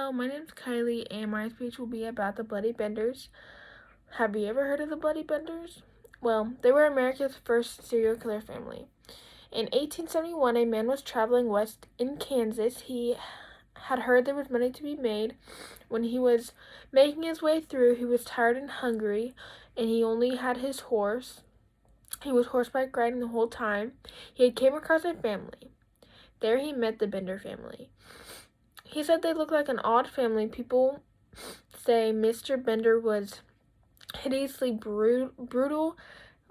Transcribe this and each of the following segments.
Hello, my name's Kylie, and my speech will be about the Bloody Benders. Have you ever heard of the Bloody Benders? Well, they were America's first serial killer family. In 1871, a man was traveling west in Kansas. He had heard there was money to be made. When he was making his way through, he was tired and hungry, and he only had his horse. He was horseback riding the whole time. He had came across a family. There he met the Bender family. He said they looked like an odd family. People say Mr. Bender was hideously brutal,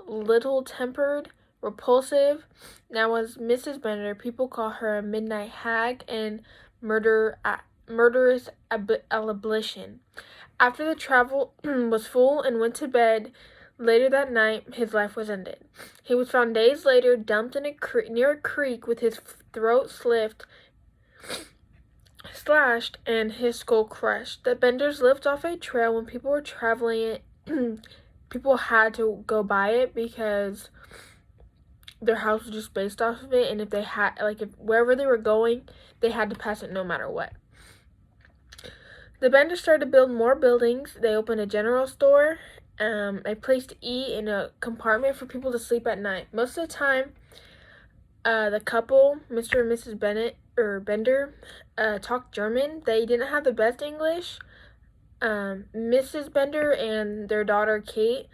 little-tempered, repulsive. Now, as Mrs. Bender, people call her a midnight hag and murderous abolition. After the travel was full and went to bed later that night, his life was ended. He was found days later, dumped in near a creek with his throat slashed and his skull crushed. The Benders lived off a trail. When people were traveling it, people had to go by it because their house was just based off of it, and if they had, if wherever they were going, they had to pass it no matter what. The Benders started to build more buildings. They opened a general store, a place to eat, and a compartment for people to sleep at night. Most of the time, the couple, Mr. and Mrs. Bender, talked German. They didn't have the best English. Mrs. Bender and their daughter Kate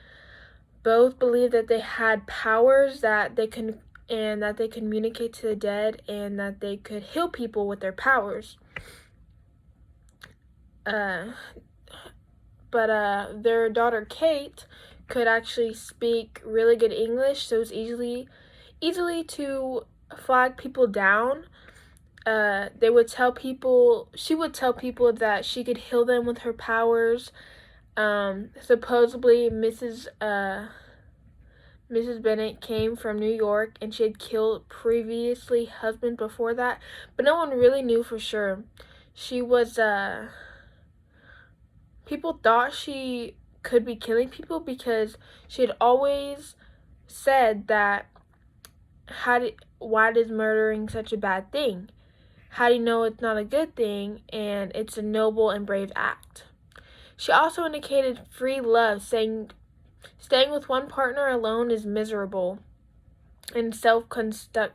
both believed that they had powers that they could communicate to the dead and that they could heal people with their powers. But their daughter Kate could actually speak really good English, so it was easily to flag people down. She would tell people that she could heal them with her powers. Supposedly Mrs. Bennett came from New York, and she had killed previously husband before that, but no one really knew for sure. She was, people thought she could be killing people because she had always said that, why is murdering such a bad thing? How do you know it's not a good thing and it's a noble and brave act? She also indicated free love, saying staying with one partner alone is miserable and self-construct.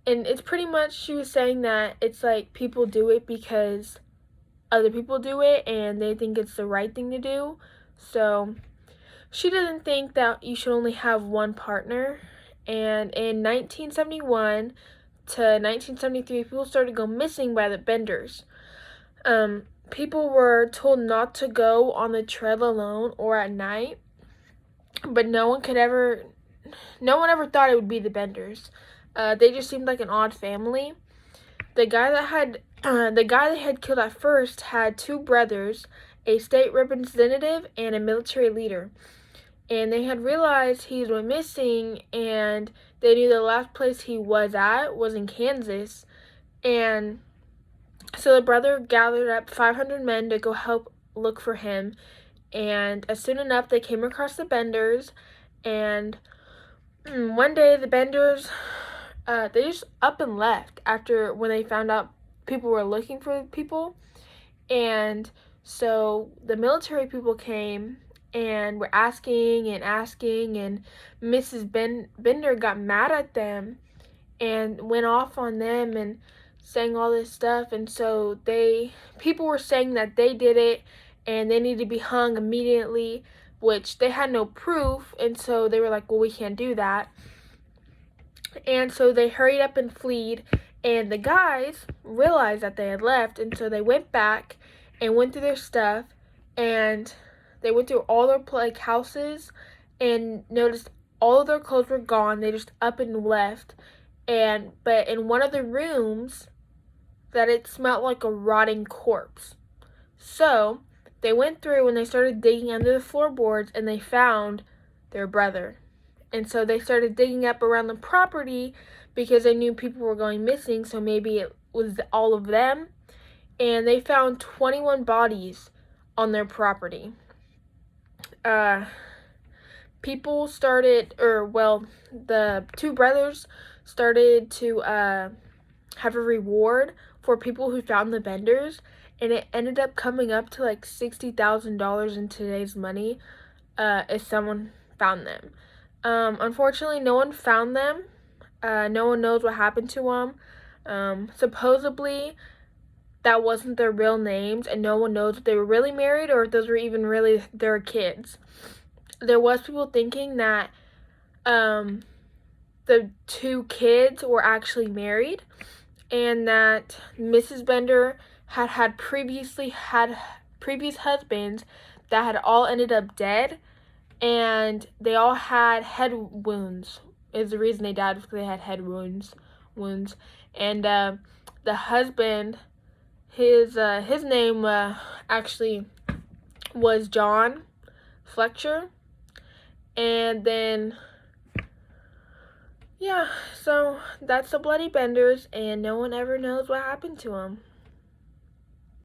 And it's pretty much, she was saying that it's like people do it because other people do it and they think it's the right thing to do. So she doesn't think that you should only have one partner. And in 1971 to 1973, people started to go missing by the Benders. People were told not to go on the trail alone or at night, but no one ever thought it would be the Benders. They just seemed like an odd family. The guy they had killed at first had two brothers, a state representative and a military leader. And they had realized he went missing, and they knew the last place he was at was in Kansas. And so the brother gathered up 500 men to go help look for him. And as soon enough, they came across the Benders. And one day, the Benders, they just up and left when they found out people were looking for people. And so the military people came and were asking, and Mrs. Bender got mad at them and went off on them and saying all this stuff. And so people were saying that they did it and they need to be hung immediately, which they had no proof. And so they were like, well, we can't do that. And so they hurried up and fled, and the guys realized that they had left, and so they went back and went through their stuff, and they went through all their houses and noticed all of their clothes were gone. They just up and left. But in one of the rooms, that it smelled like a rotting corpse. So they went through and they started digging under the floorboards, and they found their brother. And so they started digging up around the property because they knew people were going missing, so maybe it was all of them. And they found 21 bodies on their property. The two brothers started to have a reward for people who found the Benders, and it ended up coming up to like $60,000 in today's money if someone found them. Unfortunately, no one found them. No one knows what happened to them. Supposedly, that wasn't their real names, and no one knows if they were really married or if those were even really their kids. There was people thinking that the two kids were actually married, and that Mrs. Bender had previous husbands that had all ended up dead, and they all had head wounds. Is the reason they died, because they had head wounds. And the husband, his name actually was John Fletcher. And then, yeah, so that's the Bloody Benders, and no one ever knows what happened to them.